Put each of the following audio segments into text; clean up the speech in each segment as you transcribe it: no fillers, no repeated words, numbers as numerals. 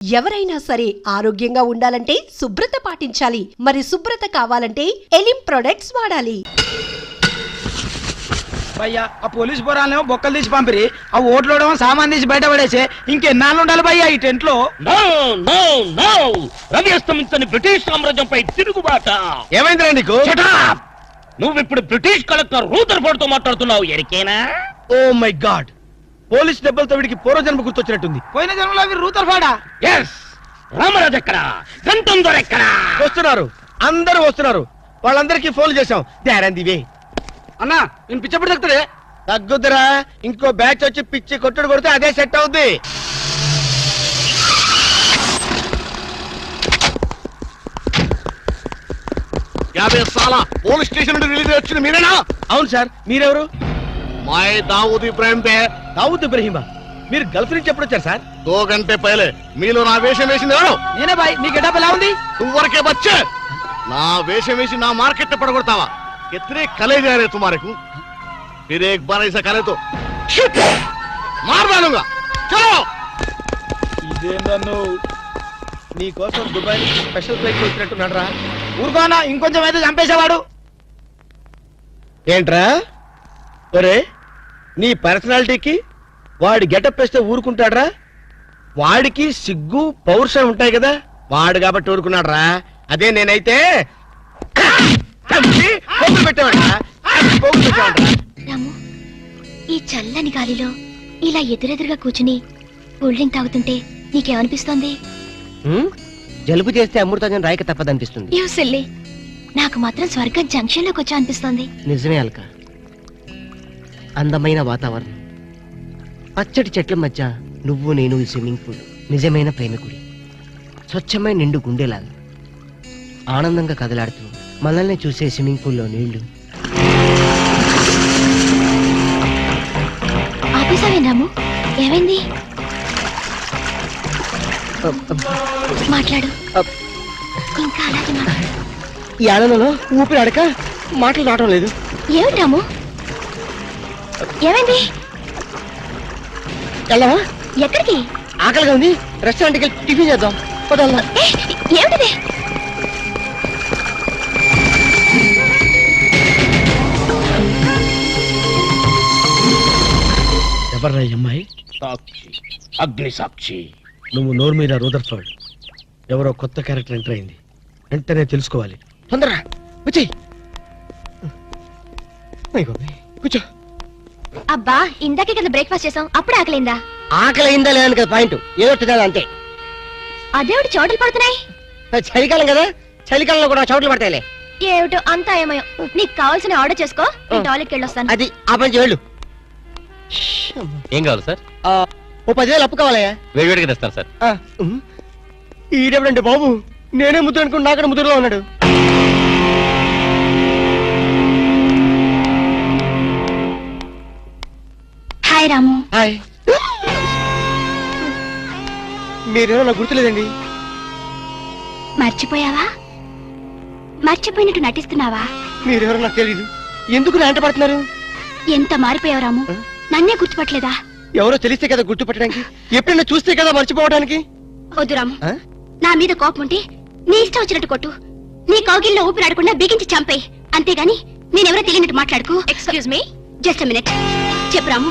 ఎవరైనా సరే ఆరోగ్యంగా ఉండాలంటే శుభ్రత పాటించాలి. మరి శుభ్రత కావాలంటే ఎలిం ప్రొడక్ట్స్ వాడాలి. భయ్యా ఆ పోలీస్ పోరాలేమో బొక్కలు తీసి పంపిరి, ఆ ఓట్లోడేమో సామాన్ తీసి బయట పడేసే ఇంకెన్నాళ్ళు ఉండాలి భయ్యా ఈ టెంట్ లో? రవి అస్తమించని బ్రిటిష్ సామ్రాజ్యంపై తిరుగుబాట. ఏమైందిరా నీకు? నువ్వు ఇప్పుడు బ్రిటిష్ కలెక్టర్ రూదర్ఫోర్డ్ తో మాట్లాడుతున్నావు. ఎరికేనా? ఓ మై గాడ్, పోలీస్ దెబ్బలతో వీడికి పూర్వజన్మ గుర్తొచ్చినట్టుంది. పోయిన జన్మలో వీరు రూదర్ఫోర్డా? ఎస్. రామరాజు ఎక్కడా? గంటం దొర ఎక్కడా? వస్తున్నారు, అందరూ వస్తున్నారు. వాళ్ళందరికీ ఫోన్ చేశాం. దివే అన్నా నేను పిచ్చప్పుడు తగ్గుతాడే. తగ్గుద్దురా, ఇంకో బ్యాచ్ వచ్చి పిచ్చి కొట్టుడు కొడితే అదే సెట్ అవుద్ది. పోలీస్ స్టేషన్ నుండి రిలీజ్ వచ్చిన మీరేనా? అవును సార్, మీరెవరు? मैं दाऊद इब्राहिम पे. దావుద్ ఇబ్రహీమా, మీరు గల్ఫ్ నుంచి ఎప్పుడు వచ్చారు సార్? 2 घंटे पहले మీలో నా వేషం వేసింది ఎవరు? నేనే బాయ్. మీ గెటప్ ఎలా ఉంది? तुमवरके बच्चे నా వేషం వేసి నా మార్కెట్ పడగొడతావా? कितने कले जा रहे तुम्हारे को? फिर एक बार ऐसा करे तो मार डालूंगा. चलो. ఇదేందన్ను నీ కోసం దుబాయ్ నుంచి స్పెషల్ ఫ్లైట్ వచ్చినట్టున్నాడు రా. ఊరుకోనా, ఇంకొంచెం అయితే చంపేసేవాడు. ఏంట్రా ఒరే, నీ పర్సనాలిటీకి వాడి గెటప్ వేస్తే ఊరుకుంటాడ్రా? వాడికి సిగ్గు పౌరుషం ఉంటాయి కదా, వాడు కాబట్టి ఊరుకున్నాడు రా. అదే నేనైతే రాము, ఈ చల్లని గాలిలో ఇలా ఎదురెదురుగా కూర్చుని కూల్ డ్రింక్ తాగుతుంటే నీకేమనిపిస్తోంది? జలుబు చేస్తే అమృతాజన్ రాయక తప్పదనిపిస్తుంది. యూ సిల్లీ, నాకు మాత్రం స్వర్గం జంక్షన్ లోకి వచ్చా అనిపిస్తోంది. నిజమే అల్క, అందమైన వాతావరణం, పచ్చటి చెట్ల మధ్య నువ్వు నేను ఈ స్విమ్మింగ్ పూల్, నిజమైన ప్రేమికుడి, స్వచ్ఛమైన నిండు గుండెలాగా ఆనందంగా కదలాడుతూ మనల్ని చూసే స్విమ్మింగ్ పూల్లో నీళ్లు. ఆపేసావేం రాము? ఏమైంది? మాట్లాడు, ఇంకా అలాగే మాట్లాడు. ఈ ఆనందంలో ఊపిరి అడక మాటలు రావడం లేదు. ఏమిటి రాము, ఏమైంది? వెళ్ళవా? ఎక్కడికి? ఆకలిగా ఉంది, రెస్టారెంట్కి వెళ్ళి టిఫిన్ చేద్దాం. ఏమిటిది? ఎవర్రా ఈ అమ్మాయి? సాక్షి, అగ్ని సాక్షి. నువ్వు నోరు మీద రూదర్ఫోర్డ్, ఎవరో కొత్త క్యారెక్టర్ ఎంటర్ అయింది, వెంటనే తెలుసుకోవాలి. తొందరగా వచ్చి కూర్చో. అబ్బా, ఇందాకే కదా బ్రేక్ఫాస్ట్ చేసాం, అప్పుడు ఆకలిందా? ఆకలి అయిందా లేదని కదా పాయింట్, ఏదో తినాలి అంతే. అదేవిడు చోటలు పడుతున్నాయి. చలికాలం కదా, చలికాలంలో కూడా చోట్లు పడతాయిలే. ఏమిటో అంతా ఏమయో. నీకు కావాల్సిన ఆర్డర్ చేసుకో, నేను టాయిలెట్కి వెళ్ళొస్తాను. అది ఆ పని వెళ్ళు. ఏం కావాలి సార్? ఓ 10,000 అప్పు కావాలయ్యా. వేడివేడిగా తెస్తాను సార్. ఈడెవడండి బాబు, నేనే ముద్దు అనుకుని నాకడ ముద్దులో ఉన్నాడు. హాయ్ రాము. హాయ్. మీరేమో నాకు గుర్తులేదండి. మర్చిపోయావా? మర్చిపోయినట్టు నటిస్తున్నావా? మీరెవరో నాకు తెలీదు, ఎందుకు నా వెంట పడుతున్నారు? ఎంత మారిపోయావు రాము, నన్నే గుర్తుపట్టలేదా? ఎవరో తెలిస్తే కదా గుర్తుపట్టడానికి, ఎప్పుడైనా చూస్తే కదా మర్చిపోవడానికి. వద్దు రాము, నా మీద కోపం ఉంటే నీ ఇష్టం వచ్చినట్టు కొట్టు, నీ కౌగిల్లో ఊపిరాడకుండా బిగించి చంపేయి, అంతేగాని నేనెవరో తెలియనట్టు మాట్లాడుకో. Excuse me, just minute. చెప్పు రాము,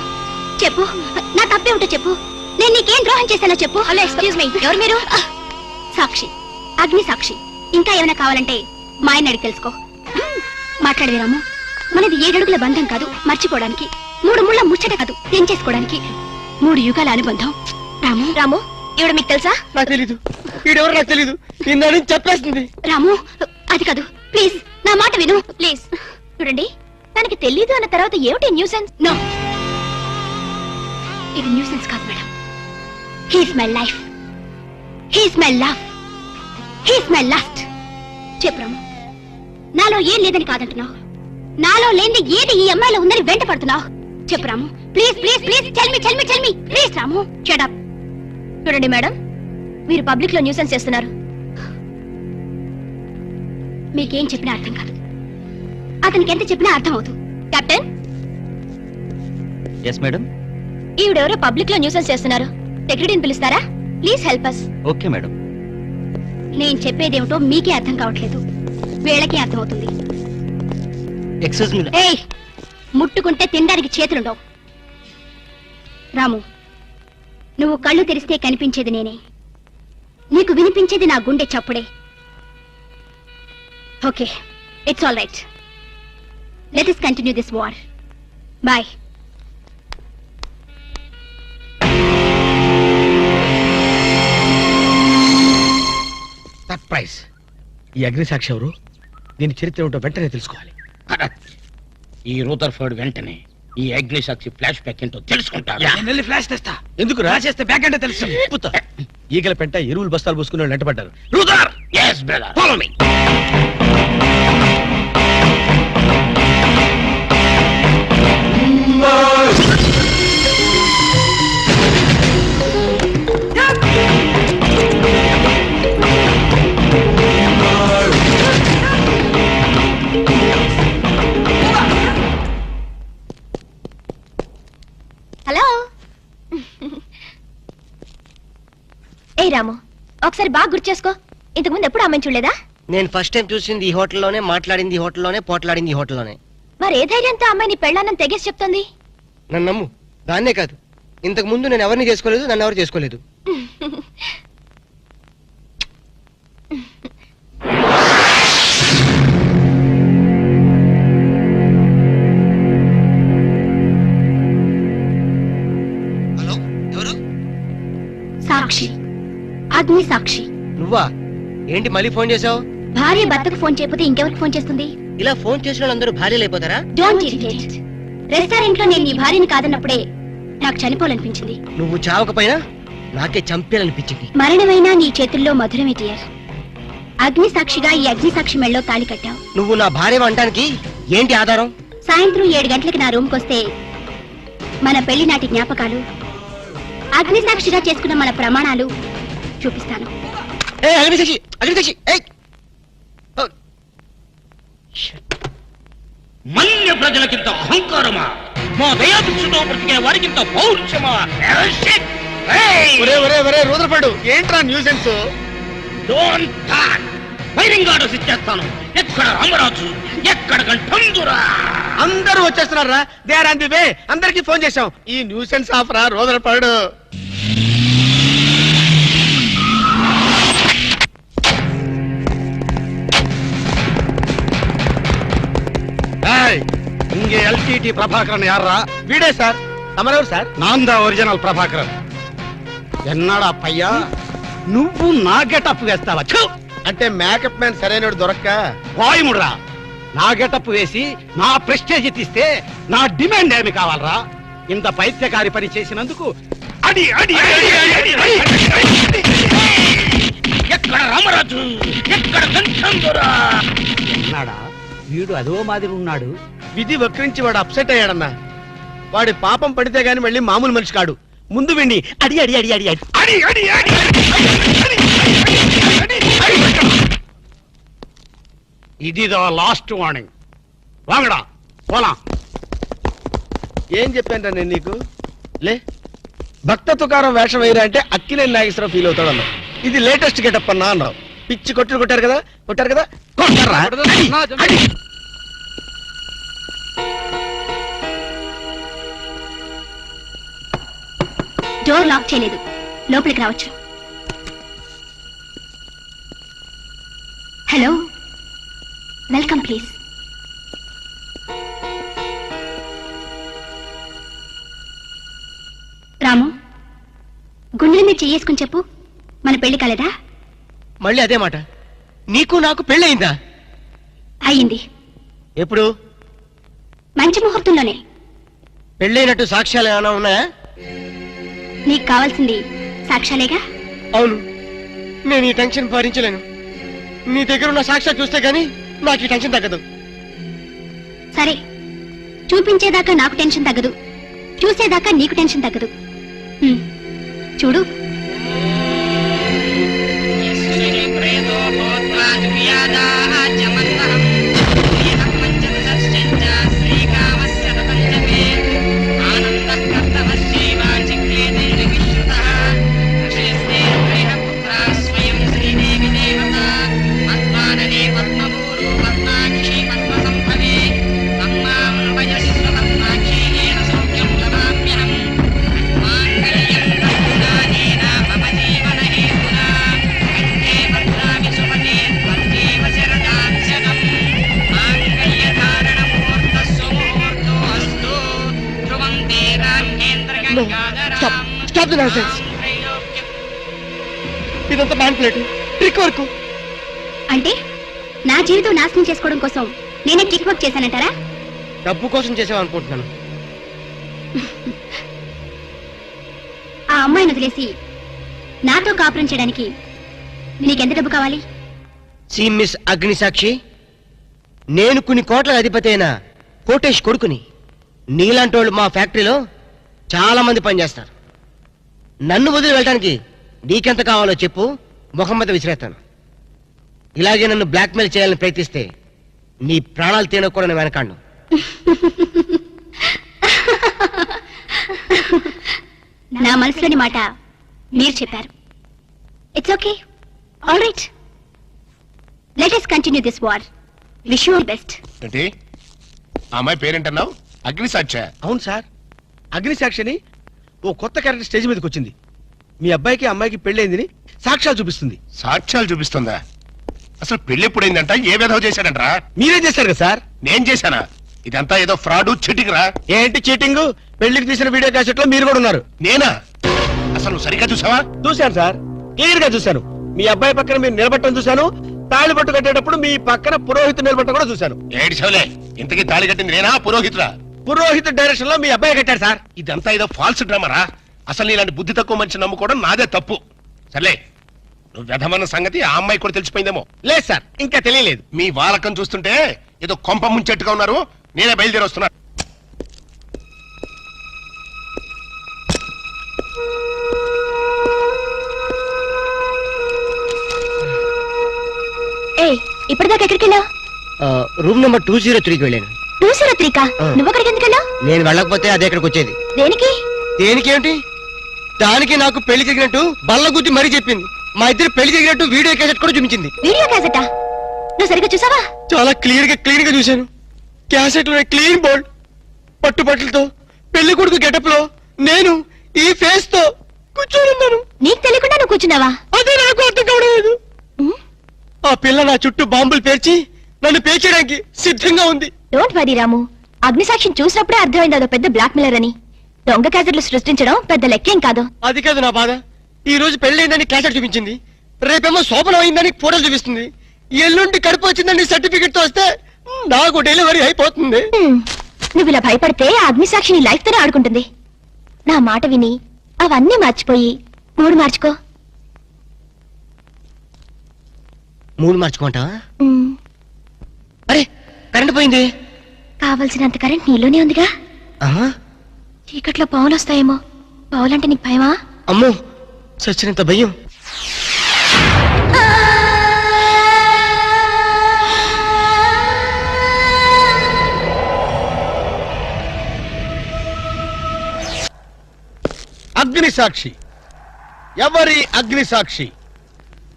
చెప్పు, నా తప్పే ఉంటే చెప్పు, నేను నీకేం ద్రోహం చేశానో చెప్పు. హలో, ఎక్స్క్యూజ్ మీ, ఎవరు మీరు? సాక్షి, అగ్ని సాక్షి. ఇంకా ఏమైనా కావాలంటే మా ఆయన అడిగి తెలుసుకో. మాట్లాడేది రాము, మనది 7 అడుగుల బంధం కాదు మర్చిపోవడానికి, 3 ముళ్ళ ముచ్చట కాదు తెంచేసుకోవడానికి, 3 యుగాల అనుబంధం. రాము, రాము, ఇవిడ మీకు తెలుసా? నాకు తెలీదు, ఈడెవరో నాకు తెలీదు, నిన్న చెప్పేస్తుంది. రాము, అది కాదు, ప్లీజ్ నా మాట విను, ప్లీజ్. చూడండి, తనకి తెలీదు అన్న తర్వాత ఏమిటి న్యూసెన్స్? నో, ఇది న్యూసెన్స్ కాదు madam. He's my life, he's my love, he's my last. చెప్పు రాము, నాలో ఏం లేదని కాదంటున్నావు, నాలో లేని ఏది ఈ అమ్మాయిలో ఉందని వెంట పడుతున్నావు. చెప్పు Ramu, please please please, tell me please. Ramu, shut up. చూడండి మేడం, మీరు పబ్లిక్ లో న్యూసెన్స్ చేస్తున్నారు. మీకేం చెప్పినా అర్థం కాదు, అతనికి ఎంత చెప్పినా అర్థం అవుతుంది. కెప్టెన్. Yes madam. ఈవిడెవరో పబ్లిక్ లో న్యూసెన్స్ చేస్తున్నారు, సెక్రటరీని పిలుస్తారా? Please help us. Okay madam. నేను చెప్పేదేమిటో మీకే అర్థం కావట్లేదు, వీళ్ళకి అర్థమవుతుంది. Excuse me. ఏయ్, ముట్టుకుంటే తినడానికి చేతులుండవు. రాము, నువ్వు కళ్ళు తెరిస్తే కనిపించేది నేనే, నీకు వినిపించేది నా గుండె చప్పుడే. Okay, it's all right. Let us continue this war. Bye. Surprise. ఈ అగ్నిసాక్షి ఎవరు? దీని చరిత్ర ఏమిటో వెంటనే తెలుసుకోవాలి. ఈ రూదర్ఫర్డ్ వెంటనే ఈ అగ్నిసాక్షి ఫ్లాష్ బ్యాక్ ఏంటో తెలుసుకుంటాడు. వెళ్ళి ఫ్లాష్ తెస్తా. ఎందుకు రాసేస్తే బ్యాక్ అంటే తెలుసు. ఈగల పెంట ఎరువులు బస్తాలు పోసుకుని వాళ్ళు వెంటబడ్డారు. రూదర్, yes brother, follow me. Hello. ఏ రాము, ఒకసారి బాగా గుర్తు చేసుకో. ఇంతకుముందు ఎప్పుడు అమ్మాయిని చూడలేదా? నేను ఫస్ట్ టైం చూసింది ఈ హోటల్లోనే, మాట్లాడింది ఈ హోటల్లోనే, పోట్లాడింది ఈ హోటల్లోనే. మరి ఏ ధైర్యంతో అమ్మాయిని పెళ్ళానని తెగేసి చెప్తుంది? నన్ను నమ్ము. దాన్నే కాదు, ఇంతకు ముందు నేను ఎవరిని చేసుకోలేదు, నన్ను ఎవరు చేసుకోలేదు. హలో, ఎవరు? సాక్షి, అగ్ని సాక్షి. నువ్వా? ఏంటి మళ్ళీ ఫోన్ చేసావు? భార్య భర్తకు ఫోన్ చేయకపోతే ఇంకెవరికి ఫోన్ చేస్తుంది? ఇలా ఫోన్ చేసిన వాళ్ళందరూ భార్యలు అయిపోతారా? Don't irritate. రెస్టారెంట్ లో నేను నీ భార్యని కాదన్నప్పుడే నాకు చనిపోవాలనిపించింది. నువ్వు చావకపోయినా నాకే చంపేయాలనిపించింది. మరణమైనా నీ చేతుల్లో మధురమే డియర్. అగ్ని సాక్షిగా ఈ అగ్ని సాక్షి మెళ్ళలో తాళి కట్టావు. నువ్వు నా భార్య అనడానికి ఏంటి ఆధారం? సాయంత్రం 7 గంటలకు నా రూమ్కి వస్తే మన పెళ్లి నాటి జ్ఞాపకాలు, అగ్ని సాక్షిగా చేసుకున్న మన ప్రమాణాలు చూపిస్తాను. అగ్నిసాక్షి, అగ్నిసాక్షి. మన్య ప్రజలకింత అహంకారమా? మా దయాభిక్షతో బ్రతికే వారికింత పౌరుషమా? రూదర్ఫర్డ్, ఏంట్రా nuisance? Don't talk. Wiring orders ఇచ్చేస్తాను. ఎక్కడ రామరాజు, ఎక్కడ గంటందురా? అందరూ వచ్చేస్తున్నారా? They are on the way. అందరికి ఫోన్ చేశాం. ఈ న్యూసెన్స్ ఆఫ్ రా రూదర్ఫర్డ్. இங்க எல்டிடி பிரபாகரன் யாரா? వీడే సార్. తమరెవరు సార్? நான் தான் ఒరిజినల్ ప్రభాకరన్. ఎన్నాడా పయ్యా, నువ్వు నా గెటప్ వేస్తావా? అంటే మేకప్ మ్యాన్ సరైనడు దొరక్క వాయుముడ్రా. నా గెటప్ వేసి నా ప్రెస్టేజ్ తీస్తే నా డిమాండ్ ఏమి కావాలరా? ఇంత పైత్యకారి పని చేసినందుకు అడి అడి అడి అడి అడి. ఎక్కడ రామరాజు, ఎక్కడ గంటందురా? ఎన్నాడా వీడు అదో మాదిరి ఉన్నాడు. విధి వక్రించి వాడు అప్సెట్ అయ్యాడన్నా. వాడి పాపం పడితే గాని మళ్ళీ మామూలు మనిషి కాడు. ముందు విండి అడి అడి అడి అడి అడి అడి అడి అడి ఇది లాస్ట్ వార్నింగ్. వాంగడా పోలా. ఏం చెప్పాను నేను నీకు? లే, భక్త తుకారం వేషం వేయరా అంటే అక్కినేని నాగేశ్వరరావు ఫీల్ అవుతాడు అన్నావు. ఇది లేటెస్ట్ గెటప్ అన్నా అన్నావు. పిచ్చి కొట్టుడు కొట్టారు కదా, కొట్టారు కదా, కొట్టారా? డోర్ లాక్ చేయలేదు, లోపలికి రావచ్చు. Hello, welcome please. రాము, గుండెల మీద చెయ్యేసుకుని చెప్పు, మన పెళ్లి కాలేదా? మళ్ళీ అదే మాట. నీకు నాకు పెళ్ళయిందా? అయ్యింది. ఎప్పుడు? మంచి ముహూర్తంలోనే. పెళ్ళైనట్టు సాక్ష్యాలు ఏమైనా ఉన్నాయా? నీకు కావాల్సింది సాక్ష్యాలేగా? అవును, నేను ఈ టెన్షన్ భరించలేను. నీ దగ్గర ఉన్న సాక్ష్యాలు చూస్తే గానీ నాకు ఈ టెన్షన్ తగ్గదు. సరే, చూపించేదాకా నాకు టెన్షన్ తగ్గదు, చూసేదాకా నీకు టెన్షన్ తగ్గదు. చూడు. nonsense. ఇదంతా మ్యానిపులేట్, ట్రిక్ వర్క్. అంటే నా జీవితం నాశనం చేసుకోవడం కోసం నేనే ట్రిక్ వర్క్ చేశానంటారా? డబ్బు కోసం చేసావు అనుకుంటున్నాను. ఆ అమ్మాయిని వదిలేసి నాతో కాపురం చేయడానికి నీకెంత డబ్బు కావాలి? సి మిస్ అగ్నిసాక్షి, నేను కొన్ని కోట్ల అధిపతి అయిన కోటేష్ కొడుకుని. నీలాంటి వాళ్ళు మా ఫ్యాక్టరీలో చాలా మంది పనిచేస్తారు. నన్ను వదిలి వెళ్ళడానికి నీకెంత కావాలో చెప్పు, ముఖం మీద విసిరేస్తాను. ఇలాగే నన్ను బ్లాక్మెయిల్ చేయాలని ప్రయత్నిస్తే నీ ప్రాణాలు తీయడానికి కూడా నేను వెనకాడను. నా మనసులోని మాట మీరు చెప్పారు. It's okay, all right. Let us continue this war. Wish you all best. ఏంటి ఆ అమ్మాయి పేరేంటన్నావు? అగ్నిసాక్ష? అవును సార్, అగ్నిసాక్షిని ఓ కొత్త క్యారెక్టర్ స్టేజ్ మీదకి వచ్చింది. మీ అబ్బాయికి అమ్మాయికి పెళ్ళైందని సాక్ష్యాలు చూపిస్తుంది. సాక్ష్యాలు చూపిస్తుందా? అసలు పెళ్లి ఎప్పుడైందంట? ఏ విధవ చేశాడంటరా? మీరేం చేశారు కదా సార్? నేను చేశానా? ఇదంతా ఏదో ఫ్రాడ్ చీటింగ్ రా. ఏంటి చీటింగ్? పెళ్లికి తీసిన వీడియో క్యాసెట్ లో మీరు కూడా ఉన్నారు. నేనా? అసలు నువ్వు సరిగ్గా చూసావా? చూశాను సార్, క్లియర్ గా చూశాను. మీ అబ్బాయి పక్కన మీరు నిలబట్టడం చూశాను. తాళి పట్టు కట్టేటప్పుడు మీ పక్కన పురోహితు నిలబట్టడం కూడా చూశాను. ఏడ్చవలే, ఇంతకీ తాళి కట్టింది నేనా పురోహితురా? పురోహితు డైరెక్షన్ లో మీ అబ్బాయి కట్టాడు సార్. ఇదంతా ఏదో ఫాల్స్ డ్రామారా. అసలు ఇలాంటి బుద్ధి తక్కువ మనిషి నమ్ముకోవడం నాదే తప్పు. సర్లే, నువ్వు వ్యధమన్న సంగతి ఆ అమ్మాయి కూడా తెలిసిపోయిందేమో. లేదు సార్, ఇంకా తెలియలేదు. మీ వాలకం చూస్తుంటే ఏదో కొంప ముంచెట్టుగా ఉన్నారు. నేనే బయలుదేరి వస్తున్నా. ఏ ఇప్పటిదాకా ఎక్కడికి వెళ్ళావు? రూమ్ నెంబర్ 203కి వెళ్ళాను. 203 కా? నువ్వు అక్కడికి ఎందుకు వెళ్ళావు? నేను వెళ్ళకపోతే అదే ఇక్కడికి వచ్చేది. దేనికి? దేనికేంటి? దానికి నాకు పెళ్లి జరిగినట్టు బల్ల గుద్ది మరీ చెప్పింది. మా ఇద్దరు పెళ్లి జరిగినట్టు వీడియో క్యాసెట్ కూడా చూపించింది. వీడియో క్యాసెటా? నువ్వు సరిగ్గా చూసావా? చాలా క్లీన్ గా చూశాను. క్యాసెట్ లో క్లీన్ బోల్డ్ పట్టుబట్టలతో పెళ్లి కొడుకు గెటప్ లో నేను ఈ ఫేస్ తో కూర్చొని ఉన్నాను. నీకు తెలియకుండా నువ్వు కూర్చున్నావా? అదే నాకు అర్థం కావడం లేదు. ఆ పిల్ల నా చుట్టూ బాంబులు పేర్చి నన్ను పేర్చడానికి సిద్ధంగా ఉంది. డోంట్ వరీ రాము, అగ్నిసాక్షిని చూసినప్పుడే అర్థమైంది అదో పెద్ద బ్లాక్ మెయిలర్ అని. దొంగ క్యాసెట్లు సృష్టించడం పెద్ద లెక్కేం కాదు. అది కాదు నా బాధ. ఈ రోజు పెళ్లి క్యాసెట్ చూపించింది, రేపేమో శోభనం అయిందని ఫోటోలు చూపిస్తుంది, ఎల్లుండి కడుపు వచ్చిందని సర్టిఫికెట్ తో వస్తే నాకు డెలివరీ అయిపోతుంది. నువ్వు ఇలా భయపడితే ఆ అగ్నిసాక్షిని లైఫ్ తోనే ఆడుకుంటుంది. నా మాట విని అవన్నీ మర్చిపోయి మూడు మార్చుకో. మూడు మార్చుకుంటావా? అరే కరెంట్ పోయింది. కావలసినంత కరెంట్ నీలోనే ఉందిగా. ఆహా, చీకట్లో పావులు వస్తాయేమో. పావులంటే నీకు భయమా? అమ్మో, చచ్చినంత భయం. అగ్నిసాక్షి ఎవరి అగ్నిసాక్షి?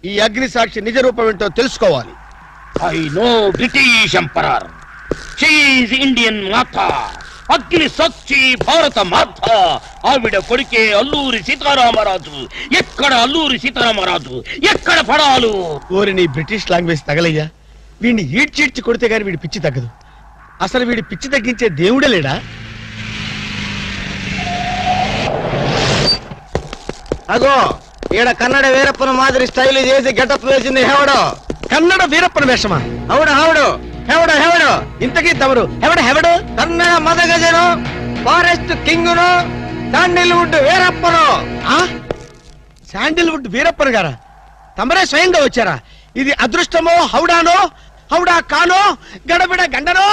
ఈ అగ్నిసాక్షి నిజ రూపం ఏంటో తెలుసుకోవాలి. I know British emperor. She is Indian మాత. అగ్ని సాక్షి భారత మాత. ఆవిడ కొడుకే అల్లూరి సీతారామరాజు. ఎక్కడ అల్లూరి సీతారామరాజు, ఎక్కడ పడాలు? ఓరి నీ బ్రిటిష్ లాంగ్వేజ్ తగలయ్యా. వీడిని ఈడ్చిడ్చి కొడితే గాని వీడి పిచ్చి తగ్గదు. అసలు వీడి పిచ్చి తగ్గించే దేవుడే లేడా? అగో ఈడ కన్నడ వీరప్పన మాదిరి స్టైల్ చేసి గెటప్ వేసింది హెవడో. కన్నడ వీరప్పన వేషమా? హౌడు హౌడు హెవడో హెవడో. ఇంతకీ తమరు హెవడు? కన్నడ మదగజను, ఫారెస్ట్ కింగును, శాండిల్వుడ్ వీరప్పను. శాండిల్వుడ్ వీరప్పన్ గారా? తమరే స్వయంగా వచ్చారా? ఇది అదృష్టమో హౌడానో, హౌడా కానో, గడబిడ గండనో?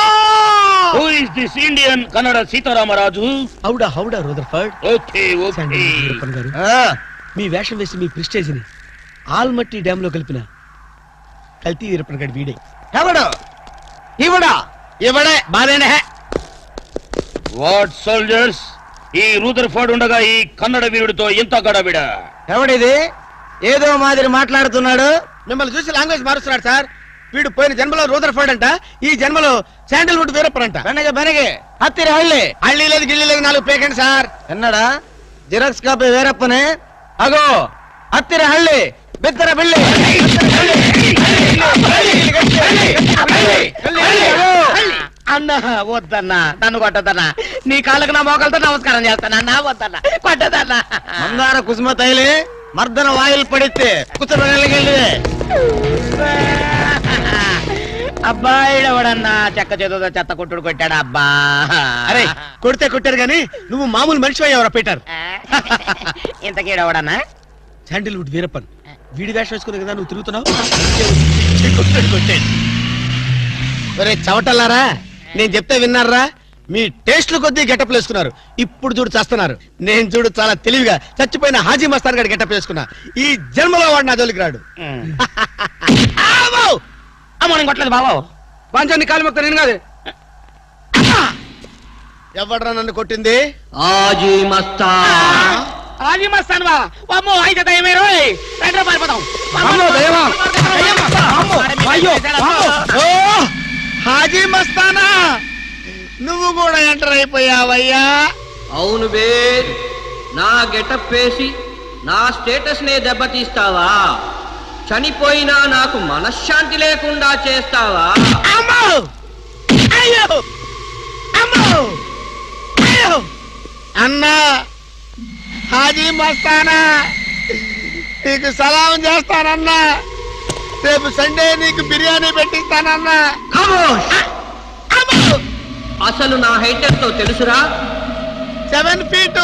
Who is this Indian Kannada Sitaramaraju? హౌడా Rutherford. Okay okay. Sandalwood Veerappan గారు, మీ వేషం వేసి మీ ప్రిస్టేజ్ ని ఆల్మట్టి డ్యామ్ లో కలిపిన కల్తీ వీరప్పన్ గారి వీడే. హెవడో ఇవడా ఇవడే బాధేనే. వాట్ సోల్జర్స్, ఈ రూదర్ఫర్డ్ ఉండగా ఈ కన్నడ వీరుడితో ఎంత గడబిడ? ఎవడిది ఏదో మాదిరి మాట్లాడుతున్నాడు? మిమ్మల్ని చూసి లాంగ్వేజ్ మారుస్తున్నాడు సార్. వీడు పోయిన జన్మలో రూదర్ఫర్డ్ అంట, ఈ జన్మలో శాండిల్వుడ్ వీరప్పన్ అంట. బెనగే హత్తిర హళ్ళి. హళ్ళీ లేదు గిళ్ళి లేదు, 4 పేకండి సార్. ఎన్నడా జిరాక్స్ కాపీ వీరప్పనే. అగో హత్తిర హళ్ళి బిత్తర బిల్లి. అన్నా వద్దన్నా, నన్ను కొట్టదన్నా. నీ కాళ్ళకు నా మోకాలతో నమస్కారం చేస్తానన్నా. వద్దన్నా, కొట్టదన్నా. మందార కుసుమ తైలి మర్దన వాయిల్ పడితే కుసరగలిగే అబ్బాయి ఎవడన్నా చెక్క చేతుతో చెత్త కొట్టుడు కొట్టాడు అబ్బా. అరే కొడితే కొట్టారు గాని నువ్వు మామూలు మనిషి అయ్యావరా పీటర్. ఇంతకీడవడన్నా శాండిల్వుడ్ వీరప్పన్ వీడి వేషం వేసుకునే కదా నువ్వు తిరుగుతున్నావు. ఒరే చవటల్లారా, నేను చెప్తే విన్నారా? మీ టేస్ట్లు కొద్దీ గెటప్లు వేసుకున్నారు. ఇప్పుడు చూడు చేస్తున్నారు. నేను చూడు చాలా తెలివిగా చచ్చిపోయిన హాజీ మస్తాన్ గారి గెటప్ వేసుకున్నా. ఈ జన్మలో వాడు నా జోలికి రాడు. అమ్మ నేను కొట్టలేదు బాబు. పంచాన్ని కాలు మొక్క నేను కాదు. ఎవడ్రా నన్ను కొట్టింది? ఆజీ మస్తాన్. ఆజీ మస్తాన్ బా. అమ్మో అయితే దయమే రోయ్. రండి పారిపోతాం. అమ్మో దయమా. అయ్యో ఓ హాజీ మస్తానా, నువ్వు కూడా ఎంటర్ అయిపోయావయ్యా. అవును బే, నా గెటప్ వేసి నా స్టేటస్ నే దెబ్బతీస్తావా? చనిపోయినా నాకు మనశ్శాంతి లేకుండా చేస్తావా? అమ్మో అయ్యో అమ్మో అయ్యో అన్నా, హాజీ మస్తానా నీకు సలాం చేస్తానన్నా. రేపు సండే నీకు బిర్యానీ పెట్టిస్తానన్నా. ఖమోష్! అమ్మో అసలు నా హైట్ ఎంతో తెలుసురా? 7 feet.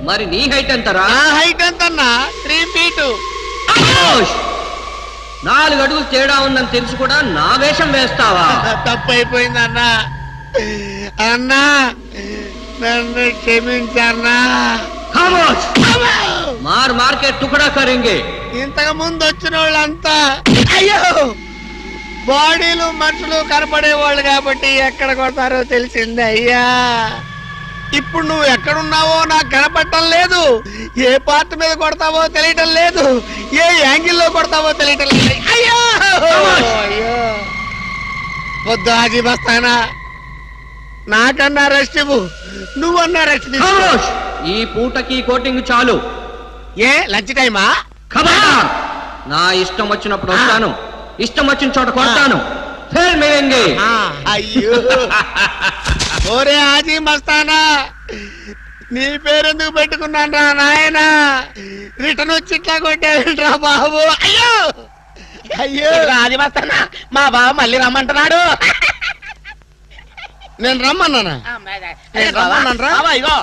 మరి నీ హైట్ ఎంతరా? నా హైట్ ఎంతన్నా? 3 feet. ఖమోష్! 4 అడుగులు తేడా ఉందని తెలుసు కూడా నా వేషం వేస్తావా? తప్పైపోయిందన్నా. అన్నా నన్ను క్షమించన్నా. ఖమోష్! మార్ మార్కే టుకడా కరేంగే. ఇంతకు ముందు వచ్చిన వాళ్ళంతా అయ్యో బాడీలు మనుషులు కనపడేవాళ్ళు కాబట్టి ఎక్కడ కొడతారో తెలిసింది అయ్యా. ఇప్పుడు నువ్వు ఎక్కడున్నావో నాకు కనపడటం లేదు. ఏ పార్ట్ మీద కొడతావో తెలియటం లేదు. ఏ యాంగిల్లో కొడతావో తెలియటం లేదు. అయ్యో అయ్యో వద్దు హాజీ మస్తానా, నాకన్నా రెస్ట్ ఇవ్వు. నువ్వన్నా రెస్ట్ తీసుకో. ఖమోష్! ఈ పూటకి కోటింగ్ చాలు. ఏ లంచ్ టైమా? ఖబర్దార్! నా ఇష్టం వచ్చినప్పుడు వస్తాను, ఇష్టం వచ్చిన చోట కొడతాను. ఫిర్ మిలేంగే. అయ్యో ఓరే హాజీ మస్తానా, నీ పేరెందుకు పెట్టుకున్నాను రా నాయనా? రిటర్న్ వచ్చి ఇట్లా కొట్టేరా బాబు. అయ్యో అయ్యో ఆజీ మస్తానా, మా బావ మళ్ళీ రమ్మంటున్నాడు. నేను రమ్మన్నానా? నేను రమ్మన్నానురా?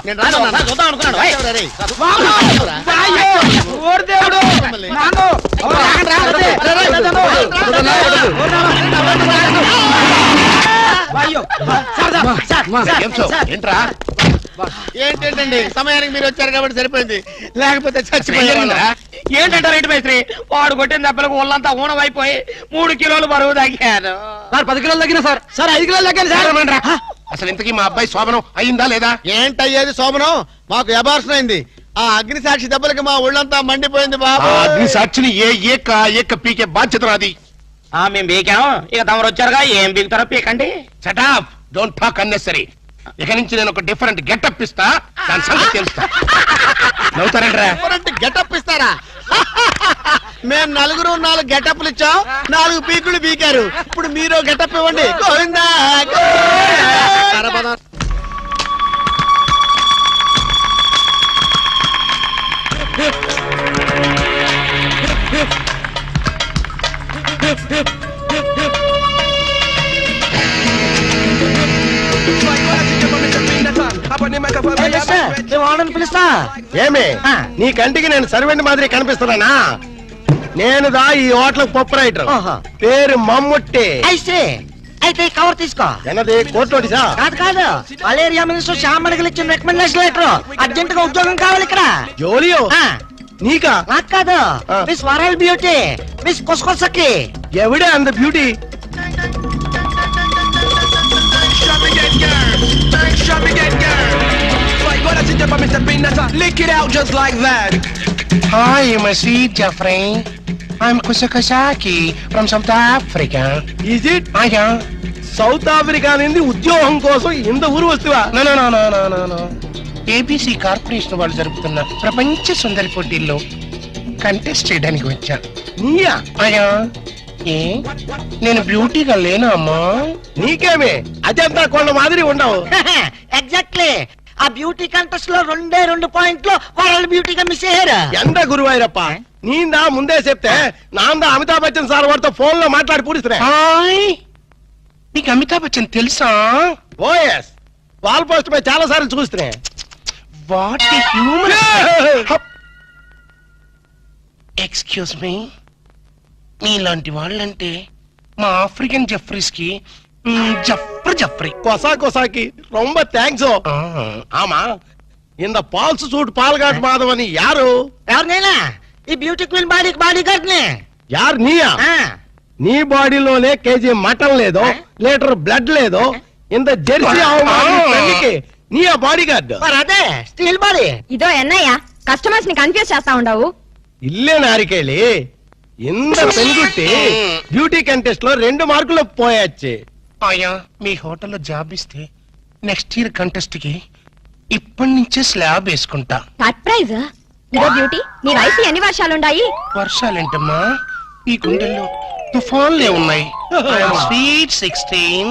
నేను రమ్మన్నానా? చూద్దాం అనుకున్నాడు ఓయ్. ఎవరా రే? ఏంట్రా ఏంటండి సమయానికి మీరు వచ్చారు కాబట్టి సరిపోయింది, లేకపోతే చచ్చిపోయారు. ఏంటంటారు ఏంటి మేస్త్రి? వాడు కొట్టిన దెబ్బలకు ఒళ్ళంతా ఊనమైపోయి 3 కిలోలు బరువు తగ్గాను. సార్ 10 కిలోలు తగ్గిన సార్. సార్ 5 కిలోలు తగ్గాను సార్. అసలు ఇంతకీ మా అబ్బాయి శోభనం అయిందా లేదా? ఏంటయ్యేది శోభనం? మాకు అబార్షన్ అయింది. ఆ అగ్ని సాక్షి దెబ్బలకి మా ఒళ్ళంతా మండిపోయింది బాబు. అగ్ని సాక్షిని ఏక పీకే బాధ్యత నాది. మేము బీకాం, ఇక తమరు వచ్చారుగా ఏం బీగుతారో పీకండి. Shut up, don't talk unnecessary. ఇక నుంచి నేను ఒక డిఫరెంట్ గెటప్ ఇస్తా, దాని సంగతి తెలుస్తా. నవ్వుతారంట్రా? గెటప్ ఇస్తారా? మేము 4 గెటప్లు ఇచ్చాం, 4 పీకులు పీకారు. ఇప్పుడు మీరు గెటప్ ఇవ్వండి. గోవిందా గోవిందా. పిలుస్తా. ఏమే నీ కంటికి నేను సర్వెంట్ మాదిరి కనిపిస్తున్నానా? నేను దా ఈ హోటల్ పప్పు రైటర్, పేరు మమ్ముట్టి. అయితే కవర్ తీసుకో. ఎన్నది కోర్టు నోటీసా? కాదు కాదు, మలేరియా మినిస్టర్ శ్యామ్ మడగలు ఇచ్చిన రికమెండేషన్ లెటర్. అర్జెంట్ గా ఉద్యోగం కావాలి ఇక్కడ. జోలియో నీకా? నాకు కాదు, మిస్ వరల్డ్ బ్యూటీ, మిస్ కొసకొసకి. ఎవడే అంత beauty? Lick it out just like that. Hi, you must see Jeffrey. I'm Kusakasaki from South Africa. Is it? Yeah. South Africa నుండి ఉద్యోగం కోసం ఇంత ఊరు వస్తువా? No. ఏబీసీ కార్పొరేషన్ వాళ్ళు జరుపుతున్న ప్రపంచ సుందరి పోటీల్లో కంటెస్ట్ చేయడానికి వచ్చా. నీయా? అయ్యా, నేను బ్యూటీగా లేనా అమ్మా? నీకేమే అజంతా కొండ మాదిరి ఉండవు. ఎగ్జాక్ట్లీ ఆ బ్యూటీ కంటెస్ట్ లో 2 పాయింట్లు వరల్డ్ బ్యూటీగా మిస్ అయ్యారు. ఎంత గురువాయిరప్ప నీందా ముందే చెప్తే నాందా అమితాబ్ బచ్చన్ సార్ వారితో ఫోన్ లో మాట్లాడి పూడిస్తున్నా. హాయ్, నీకు అమితాబ్ బచ్చన్ తెలుసా? ఓఎస్ వాల్ పోస్ట్ పై చాలా సార్లు చూస్తున్నా. What human. ఎక్స్క్యూజ్ మీ, మీలాంటి వాళ్ళంటే మా ఆఫ్రికన్ జఫ్రీస్ కి జఫ్రీ. కొసాకి రొంబ థ్యాంక్స్. ఆమా ఇంద పాల్స్ సూట్ పాల్గాట్ మాధవ్ అని యారు? ఎవరినైనా ఈ బ్యూటీ క్వీన్ బాడీ గార్డ్ నే. యారు నీయా? నీ బాడీలోనే కేజీ మటన్ లేదో, లీటర్ బ్లడ్ లేదో, ఇంత జెర్సీ పెళ్లికి నీ ఆ బాడీ గార్డ్. మరి అదే స్టీల్ బాడీ. ఇదో ఎన్నయ్య కస్టమర్స్ ని కన్ఫ్యూజ్ చేస్తా ఉండవు. ఇల్లే నారికేళి ఇంత పెంగుట్టి బ్యూటీ కంటెస్ట్ లో 2 మార్కులు పోయొచ్చి. అయ్యా, మీ హోటల్లో జాబ్ ఇస్తే నెక్స్ట్ ఇయర్ కంటెస్ట్ కి ఇప్పటి నుంచే స్లాబ్ వేసుకుంటా. సర్ప్రైజ్. ఇదో బ్యూటీ, నీ వయసు ఎన్ని వర్షాలుండాయి? వర్షాలేంటమ్మా, ఈ గుండెల్లో తుఫాన్లే ఉన్నాయి. Sweet 16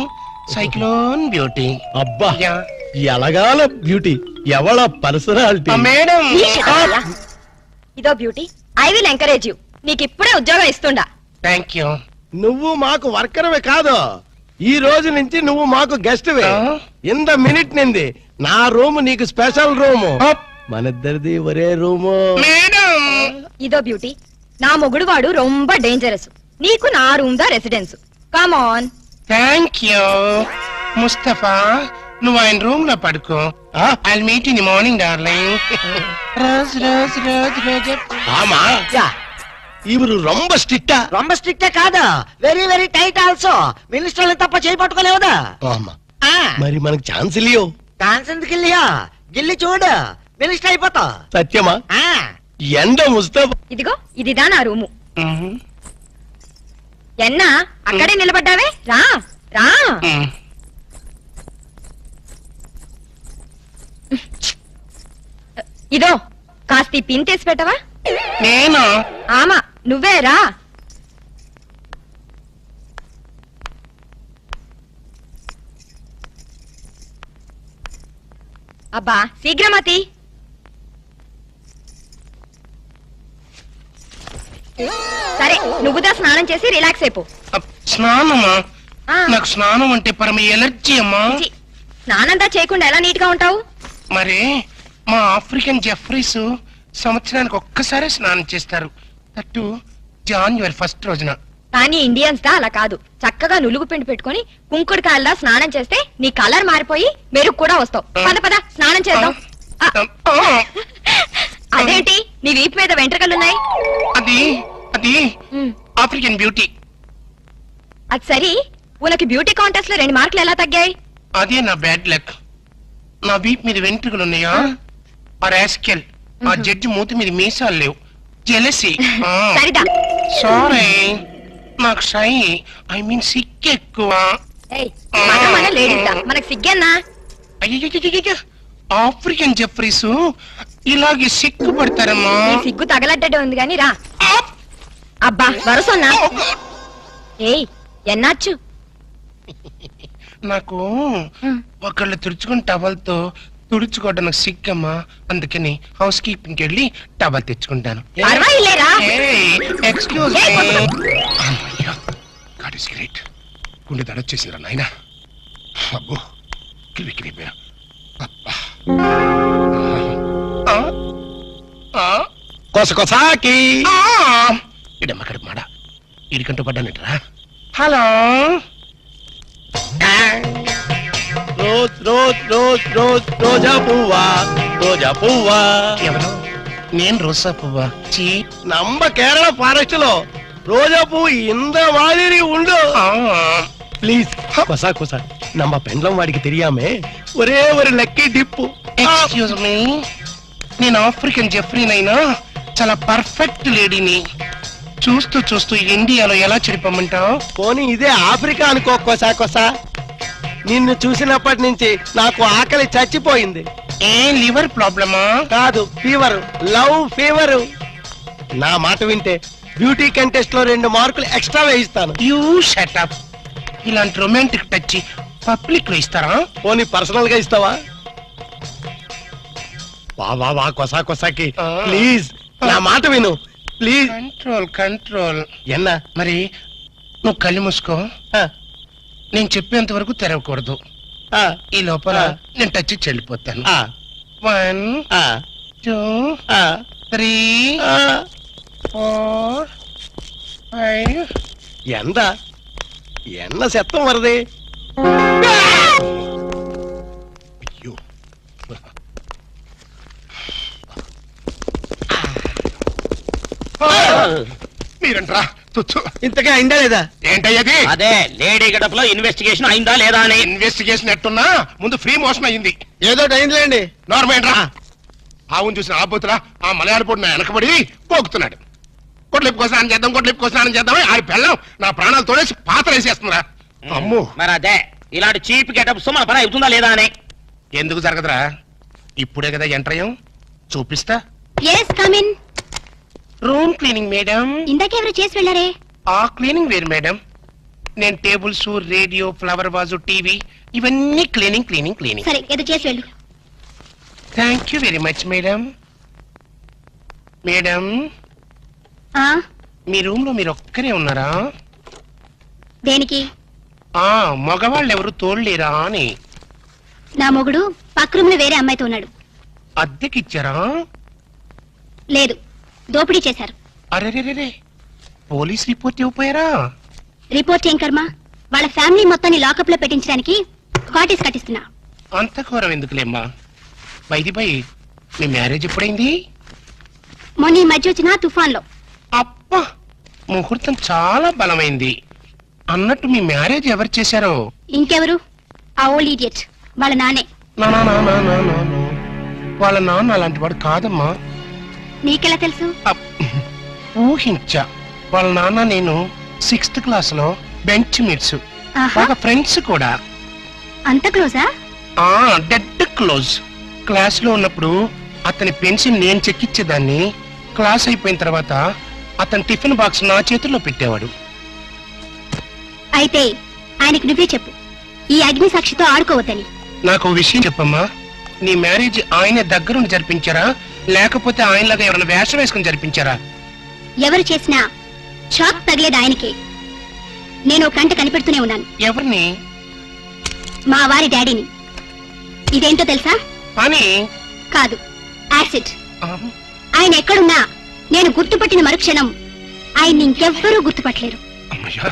cyclone beauty. అబ్బా ఎలగాల బ్యూటీ, ఎవళ పర్సనాలిటీ. మేడం, ఇదో beauty, I will encourage you. నీకు ఇప్పుడే ఉద్యోగం ఇస్తుండా. Thank you. నువ్వు మాకు వర్కర్వే కాదు, ఈ రోజు నుంచి నువ్వు మాకు గెస్ట్ వే. ఇంత మినిట్ నింది నా రూమ్ నీకు స్పెషల్ రూము. మనిద్దరిది ఒరే రూము. మేడం, ఇదో బ్యూటీ, నా మొగుడు వాడు రొంబ డేంజరస్. నీకు నా రూమ్ దా residence. Come on. Thank you. Mustafa, నువ్వు ఆయన రూమ్ లో పడుకో. I will meet in the morning darling. Rose rose rose Rose. ఆమా ఇవరు రొంబ స్ట్రిక్టా? రొంబ స్ట్రిక్టే కాదు, వెరీ వెరీ టైట్ ఆల్సో. మినిస్టర్లు తప్ప చేయి పట్టుకోలేవుదా? మరి మనకు ఛాన్స్ ఇల్లియో. ఛాన్స్ ఎందుకు ఇల్లియా? గిల్లి చూడు, మినిస్టర్ అయిపోతా. సత్యమా? ఎండ ముస్తఫా. ఇదిగో ఇదిదా నా రూము. ఎన్నా అక్కడే నిలబడ్డావే, రా రా. ఇదో కాస్త ఈ పిన్ తీసి పెట్టవా? నేను ఆమా నువ్వే రా. అబ్బా శీఘ్రమతి. సరే నువ్వుదా స్నానం చేసి రిలాక్స్ అయిపో. స్నానమా? నాకు స్నానం అంటే పరమ ఎలర్జీ అమ్మా. స్నానంతా చేయకుండా ఎలా నీట్ గా ఉంటావు? మరి మా ఆఫ్రికన్ జెఫ్రీస్ సంవత్సరానికి ఒక్కసారి స్నానం చేస్తారు, అటు జాన్యువరి 1 రోజున. కానీ ఇండియన్స్ దా అలా కాదు. చక్కగా నులుగు పిండి పెట్టుకుని కుంకుడు కాయలదా స్నానం చేస్తే నీ కలర్ మారిపోయి మెరుగు కూడా వస్తావు. పద పద స్నానం చేద్దాం. అదేంటి నీ వీపు మీద వెంట్రుకలున్నాయి? అది అది ఆఫ్రికన్ బ్యూటీ. అది సరి, ఉనకి బ్యూటీ కాంటెస్ట్ లో 2 మార్కులు ఎలా తగ్గాయి? అదే నా బ్యాడ్ లక్. నా వీపు మీద వెంట్రుకలు ఉన్నాయా? ఆ రాస్కెల్ ఆ జడ్జి మూతి మీద మీసాలు లేవు. జెలసీ. సరిదా. సారీ, నాకు షై ఐ మీన్ సిక్ ఎక్కువ. మన లేడీస్ దా, మనకు సిగ్గేనా? అయ్యో, ఆఫ్రికన్ జెఫ్రీస్ ఇలాగే సిగ్గు పడతారమ్మా. సిగ్గు తగలడ్డే ఉంది గాని రా. అబ్బా వరసన్నా. ఏయ్ ఎన్నాచ్చు? నాకు ఒకళ్ళు తుడుచుకుని టవల్తో తుడుచుకోవడం నాకు సిగ్గమ్మా. అందుకని హౌస్ కీపింగ్ వెళ్ళి టవల్ తెచ్చుకుంటాను. Excuse god is great. గుండె దడొచ్చేసిందిరా నాయనా. అబ్బో కిలి కిలిపోయా. కొసకొసాకి ఇడమ్మ కడుపు మాడ ఇడికంటూ పడ్డానట్రా. Hello, rose rose rose rose రోజా పువ్వా, రోజా పువ్వా. ఎవరు? నేను రోజా పువ్వా? చీ, నమ్మ కేరళ ఫారెస్ట్ లో రోజా పువ్వు ఇంత మాదిరి ఉండు. ప్లీజ్ కొసా కొసా நம்ம பெண்டம் వాడికి தெரியாமே ఒరే ఒరే లక్కీ డిప్పు. ఎక్స్క్యూజ్ మీ, నేను ఆఫ్రికన్ జెఫ్రీనైనా చాలా పర్ఫెక్ట్ లేడీని. చూస్తూ చూస్తూ ఇండియాలో ఎలా చెడిపోమంటావు? పోనీ ఇదే ఆఫ్రికా అనుకో కొసా కొసా. నిన్ను చూసినప్పటి నుంచి నాకు ఆకలి చచ్చిపోయింది. ఏ లివర్ ప్రాబ్లమా? కాదు, ఫీవర్, లవ్ ఫీవర్. నా మాట వింటే బ్యూటీ కంటెస్ట్ లో 2 మార్కులు ఎక్స్ట్రా వేయిస్తాను. You shut up. ఇలాంటి రొమాంటిక్ టచ్ పబ్లిక్ లో ఇస్తారా? పోనీ పర్సనల్ గా ఇస్తావా? వా కొసాకి ప్లీజ్ నా మాట విను ప్లీజ్. Control control. ఎన్నా మరి నువ్వు కళ్ళు మూసుకో. నేను చెప్పేంత వరకు తెరవకూడదు. ఈ లోపల నేను టచ్ చెల్లిపోతాను. 1 2 3 4 5. ఎన్న శతం వరది. అయ్యో మీరంట్రా తుచ్చు. ఇంతకే అయిందా లేదా? ఏంటయ్యది? అదే లేడీ గడప లో ఇన్వెస్టిగేషన్ అయిందా లేదా అని. ఇన్వెస్టిగేషన్ ఎట్టున్నా ముందు ఫ్రీ మోషన్ అయ్యింది. ఏదో అయిందిలేండి. నార్మేంట్రా. ఆవును చూసిన ఆబోతులా ఆ మలయాళ పొడి నా వెనకబడి పోగుతున్నాడు. కొట్లిప్పు స్నానం చేద్దాం, కొట్లిప్పు స్నానం చేద్దామని ఆడి పెళ్ళం నా ప్రాణాలు తోడేసి పాత్ర వేసేస్తుందిరా. అమ్ము. మరి అదే ఇలాంటి చీప్ గెటప్స్ మన పని అవుతుందా లేదా అని. ఎందుకు జరగదురా? ఇప్పుడే కదా ఎంటర్ అయ్యాం, చూపిస్తా. Yes come in. Room cleaning madam. ఇందాకెవరు చేసి వెళ్ళారే? ఆ క్లీనింగ్ వేరు మేడం. నేను tables, radio, flower vase, TV ఇవన్నీ క్లీనింగ్ క్లీనింగ్ క్లీనింగ్. సరే ఏదో చేసి వెళ్ళు. Thank you very much madam. Madam ఆ మీ రూమ్ లో మీరు ఒక్కరే ఉన్నారా? దేనికి? ఆ మగవాళ్ళు ఎవరు తోడలేరా అని. నా మొగుడు పక్క రూమ్ లో వేరే అమ్మాయితో ఉన్నాడు. అద్దెకిచ్చారా? లేదు, దోపిడీ చేశారు. అరెరెరే, పోలీస్ రిపోర్ట్ ఇవ్వపోయారా? రిపోర్ట్ ఏం కర్మ, వాళ్ళ ఫ్యామిలీ మొత్తాన్ని లాకప్ లో పెట్టించడానికి కాటేజ్ కట్టిస్తున్నా. అంత ఘోరం ఎందుకులేమ్మా. By me marriage ఎప్పుడైంది? మొన్న ఈ మధ్య వచ్చిన తుఫాన్ లో. అప్ప ముహూర్తం చాలా బలమైంది. అన్నట్టు మీ మ్యారేజ్ ఎవరు చేశారో? ఇంకెవరు? ఆ ఓల్డ్ ఇడియట్ వాళ్ళ నానే. నా వాళ్ళ నాన్న అలాంటి వాడు కాదమ్మా. నీకెలా తెలుసు? ఊహించా. వాళ్ళ నాన్న నేను 6th క్లాస్ లో బెంచ్ మీట్స్, ఆహా, బాగా ఫ్రెండ్స్ కూడా. అంత క్లోజా? Dead close. క్లాస్ లో ఉన్నప్పుడు అతని పెన్సిల్ నేను చెక్కిచ్చేదాన్ని. క్లాస్ అయిపోయిన తర్వాత అతని టిఫిన్ బాక్స్ నా చేతుల్లో పెట్టేవాడు. అయితే ఆయనకి నువ్వే చెప్పు, ఈ అగ్ని సాక్షితో ఆడుకోవద్దని. నాకు ఓ విషయం చెప్పమ్మా. నీ మ్యారేజ్ ఆయన దగ్గరుండి జరిపించారా, లేకపోతే ఆయనలాగా ఎవరైనా వేషం వేసుకుని జరిపించారా? ఎవరు చేసినా షాక్ తగిలేది ఆయనకే. నేను ఒక కంట కనిపెడుతూనే ఉన్నాను. ఎవరిని? మా వారి డాడీని. ఇదేంటో తెలుసా? అని కాదు, యాసిడ్. ఆయన ఎక్కడున్నా నేను గుర్తుపట్టిన మరుక్షణం ఆయన్ని ఇంకెవ్వరూ గుర్తుపట్టలేరు. అమ్మయ్యా.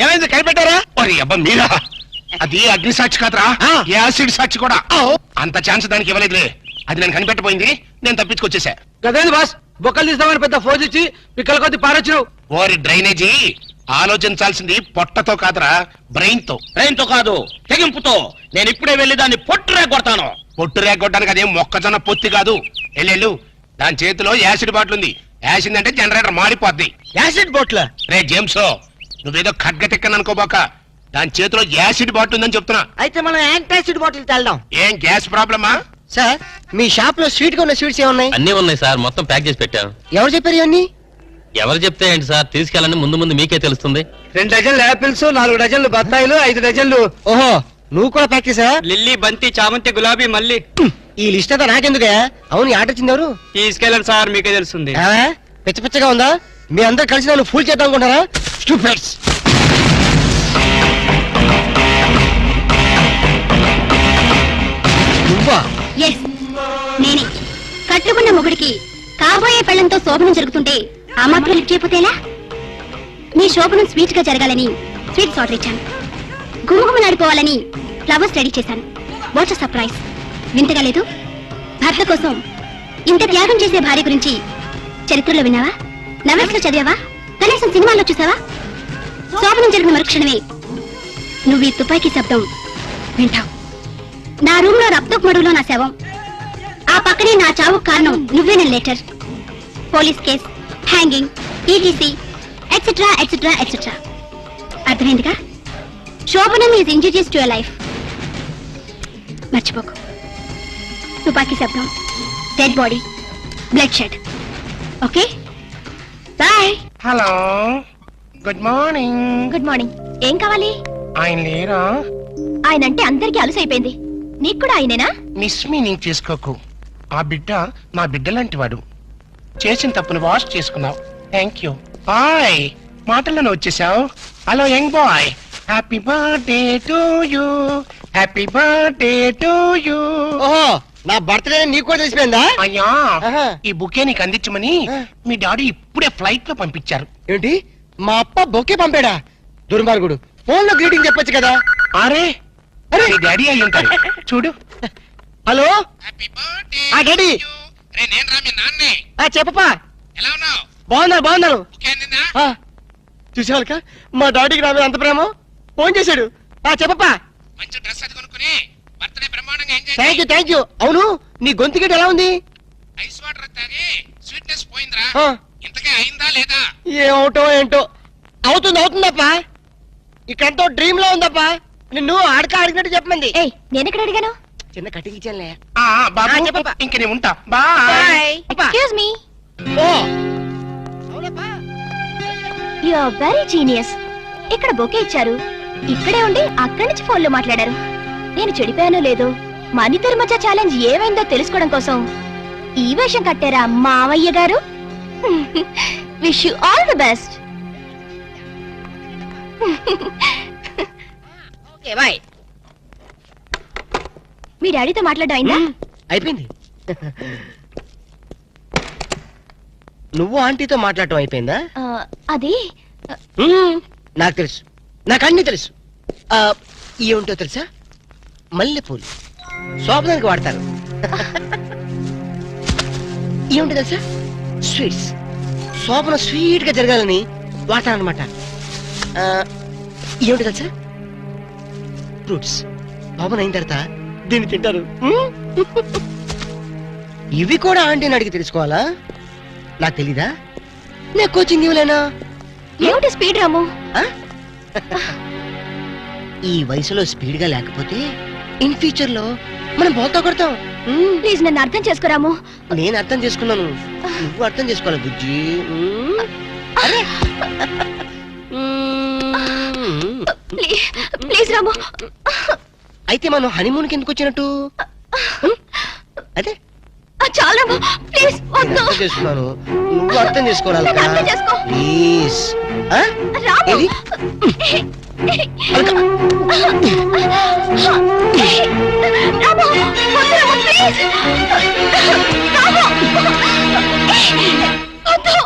ఏమైంది కనిపెట్టారా? ఒరే అబ్బా మీరా, అది అగ్ని సాక్షి కాదురా, యాసిడ్ సాక్షి కూడా. అంత ఛాన్స్ దానికి ఇవ్వలేదులే. అది నేను కనిపెట్టబోయింది, నేను తప్పించుకొచ్చేసా. గదేంది బాస్, బొక్కలు తీస్తామని పెద్ద ఫోజ్ ఇచ్చి పిక్కల కొద్ది పారొచ్చినావు. ఓరి డ్రైనేజీ, ఆలోచించాల్సింది పొట్టతో కాదురా, బ్రెయిన్ తో. బ్రెయిన్ తో కాదు, తెగింపుతో. నేను ఇప్పుడే వెళ్ళి దాన్ని పొట్టురే కొడతాను. పొట్టు రేగొట్టడానికి అదేం మొక్కజొన్న పొత్తి కాదు. ఎల్లెళ్ళు, దాని చేతిలో యాసిడ్ బాటిల్ ఉంది. యాసిడ్ అంటే జనరేటర్ మాడిపోద్ది. యాసిడ్ బోట్ల రే జేమ్స్, నువ్వేదో ఖడ్గటెక్కని అనుకోబాక. దాని చేతిలో యాసిడ్ బాటిల్ ఉందని చెప్తున్నా. అయితే మనం యాంటాసిడ్ బాటిల్ తెల్దాం. ఏం గ్యాస్ ప్రాబ్లమా? సార్ మీ షాప్ లో స్వీట్ గా ఉన్న స్వీట్స్ ఏమున్నాయి? అన్నీ ఉన్నాయి సార్, మొత్తం ప్యాక్ చేసి పెట్టాను. ఎవరు చెప్పారు ఇవన్నీ? ఎవరు చెప్తే ఏంటి సార్, తీసుకెళ్ళండి, ముందు ముందు మీకే తెలుస్తుంది. 2 డజన్లు యాపిల్స్, 4 డజన్లు బత్తాయిలు, 5 డజన్లు. ఓహో, నువ్వు కూడా ప్యాక్ చేసా? లిల్లీ, బంతి, చామంతి, గులాబీ, మల్లి. ఈ లిస్ట్ అంతా నాకెందుకే? అవును, ఈ ఆట వచ్చింది ఎవరు? తీసుకెళ్ళండి సార్, మీకే తెలుస్తుంది. పిచ్చ పిచ్చగా ఉందా? మీ అందరు కలిసి నన్ను ఫుల్ చేద్దాం అనుకుంటారా? స్టూపిడ్స్. నువ్వా? ఎస్, నేనే. కట్టుకున్న మొగుడికి కాబోయే పెళ్లంతో శోభనం జరుగుతుంటే ఆ మాత్రం లిఫ్ట్ చేయకపోతేలా? మీ శోభనం స్వీట్ గా జరగాలని స్వీట్స్ ఆర్డర్ ఇచ్చాను. గుమగుమలాడిపోవాలని ఫ్లవర్స్ రెడీ చేశాను. What a surprise! వింతగా లేదు? భర్త కోసం ఇంత త్యాగం చేసే భార్య గురించి చరిత్రలో విన్నావా? నవల్స్ లో చదివావా? కనీసం సినిమాల్లో చూసావా? శోభనం జరిగిన మరుక్షణమే నువ్వు ఈ తుపాకీ శబ్దం వింటావు. నా రూమ్ లో రక్తపు మడుగులో నా శవం, ఆ పక్కనే నా చావుకు కారణం నువ్వేన letter, police case, hanging, ETC etcetera etcetera etcetera. అర్థమైందిగా? శోభనం is injurious to your life. మర్చిపోకు. తుపాకీ శబ్దం, dead body, blood shed. Okay bye. Hello, good morning. Good morning. ఏం కావాలి? ఆయన లేరా? ఆయన అంటే అందరికీ అలసైపోయింది. నీకు కూడా ఆయనేనా? మిస్ మీనింగ్ చేసుకోకు. ఆ బిడ్డ నా బిడ్డ లాంటి వాడు. చేసిన తప్పును వాష్ చేసుకున్నావు. Thank you. బాయ్. మాటల్లోనే వచ్చేసావు. Hello young boy, happy birthday to you, happy birthday to you. ఓహో, నా బర్త్డే నీకు కూడా తెలిసిపోయిందా? అయ్యా, ఆహా. ఈ బుకే నీకు అందించమని మీ డాడీ ఇప్పుడే ఫ్లైట్ లో పంపించారు. ఏంటి, మా అప్ప బొకే పంపాడా? దుర్మార్గుడు. ఫోన్ లో గ్రీటింగ్ చెప్పొచ్చు కదా. అరే మీ డాడీ అయి ఉంటారు. చూడు. హలో, హ్యాపీ బర్త్డే ఆ డాడీ. రే, నేను రా మీ నాన్నే. చెప్పపా. ఎలా ఉన్నావు? బాగున్నాను. బుకే అందిందా? చూసేవాళ్ళక మా డాడీకి నా మీద అంత ప్రేమ. ఫోన్ చేశాడు. చెప్పపా. మంచి డ్రెస్ అది కొనుక్కుని బర్త్డే బ్రహ్మాండంగా enjoy thank you thank you. అవును, నీ గొంతు గడ్డ ఎలా ఉంది? ఐస్ వాటర్ తాగి స్వీట్నెస్ పోయిందిరా. ఆ, ఇంతకే అయిందా లేదా? ఏమవుటో ఏంటో. అవుతుందప్పా. ఇక్కడంతో డ్రీమ్ లో ఉందప్పా. నిన్ను అడిగినట్టు చెప్పమంది. ఏయ్, నేనెక్కడ అడిగాను? చిన్న కటింగ్ ఇచ్చానులే. బాబు చెప్పప్పా. ఇంక నేను ఉంటా. బాయ్. Excuse me. ఓ, అవునప్పా. You are very genius. ఇక్కడ బొకే ఇచ్చారు, ఇక్కడే ఉండి అక్కడి నుంచి ఫోన్ లో మాట్లాడారు. నేను చెడిపోయానో లేదో, మన ఇద్దరి మధ్య ఛాలెంజ్ ఏమైందో తెలుసుకోవడం కోసం ఈ వేషం కట్టారా మావయ్య గారు? Wish you all the best. Okay bye. మీ డాడీతో మాట్లాడడం అయిందా? అయిపోయింది. నువ్వు ఆంటీతో మాట్లాడటం అయిపోయిందా? అది నాకు తెలుసు, నాకు అన్ని తెలుసు. ఏముంటో తెలుసా? మల్లెపూలు శోభనానికి వాడతారు. ఏముంటో తెలుసా? స్వీట్స్. శోభన స్వీట్ గా జరగాలని వాడతారనమాట. ఏముంటో తెలుసా? ఫ్రూట్స్. శోభన అయిన తర్వాత దీన్ని తింటారు. ఇవి కూడా ఆంటీని అడిగి తెలుసుకోవాలా? నాకు తెలీదా? నేను కోచింగ్ ఇవ్వలేనా? ఏమిటి స్పీడ్ రాము? ఈ వయసులో స్పీడ్ గా లేకపోతే ఇన్ ఫ్యూచర్ లో మనం బోల్తా కొడతాం. ప్లీజ్ నన్ను అర్థం చేసుకోరాము. నేను అర్థం చేసుకున్నాను, నువ్వు అర్థం చేసుకోవాలి బుజ్జి. అరే, ప్లీజ్ రాము. అయితే మనం హనీమూన్ కి ఎందుకు వచ్చినట్టు? అదే చాలా రాము, ప్లీజ్ వద్దు. అర్థం చేసుకున్నాను, నువ్వు అర్థం చేసుకోవాలి. నన్ను అర్థం చేసుకో. ప్లీజ్. రాము. ఏది? రాము, వద్దు రాము, ప్లీజ్. రాము, వద్దు.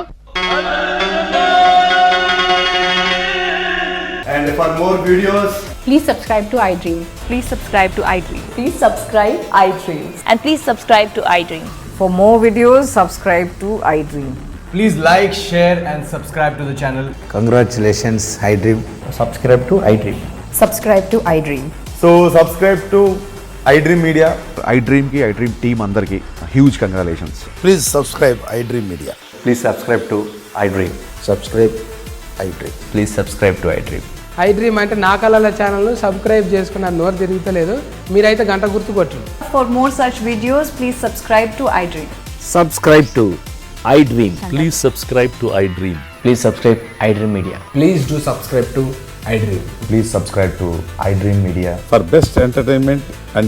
And for more videos, please subscribe to iDream. Please subscribe to iDream. Please subscribe iDream. And please subscribe to iDream. For more videos, subscribe to iDream. please like, share and subscribe to the channel. Congratulations, iDream. Subscribe to iDream. Subscribe to iDream. So subscribe to iDream Media. iDream ki iDream team andarki huge congratulations. Please subscribe iDream Media. Please subscribe to iDream. Subscribe iDream. Please subscribe to iDream. iDream అంటే నా కళల channel subscribe చేసుకున్న నోరు తిరుగుతలేదు. మీరైతే గంట గుర్తు కొట్టండి. For more such videos, please subscribe to iDream. Subscribe to iDream. Please subscribe to iDream. Please subscribe iDream Media. Please do subscribe to iDream. Please subscribe to iDream Media. For best entertainment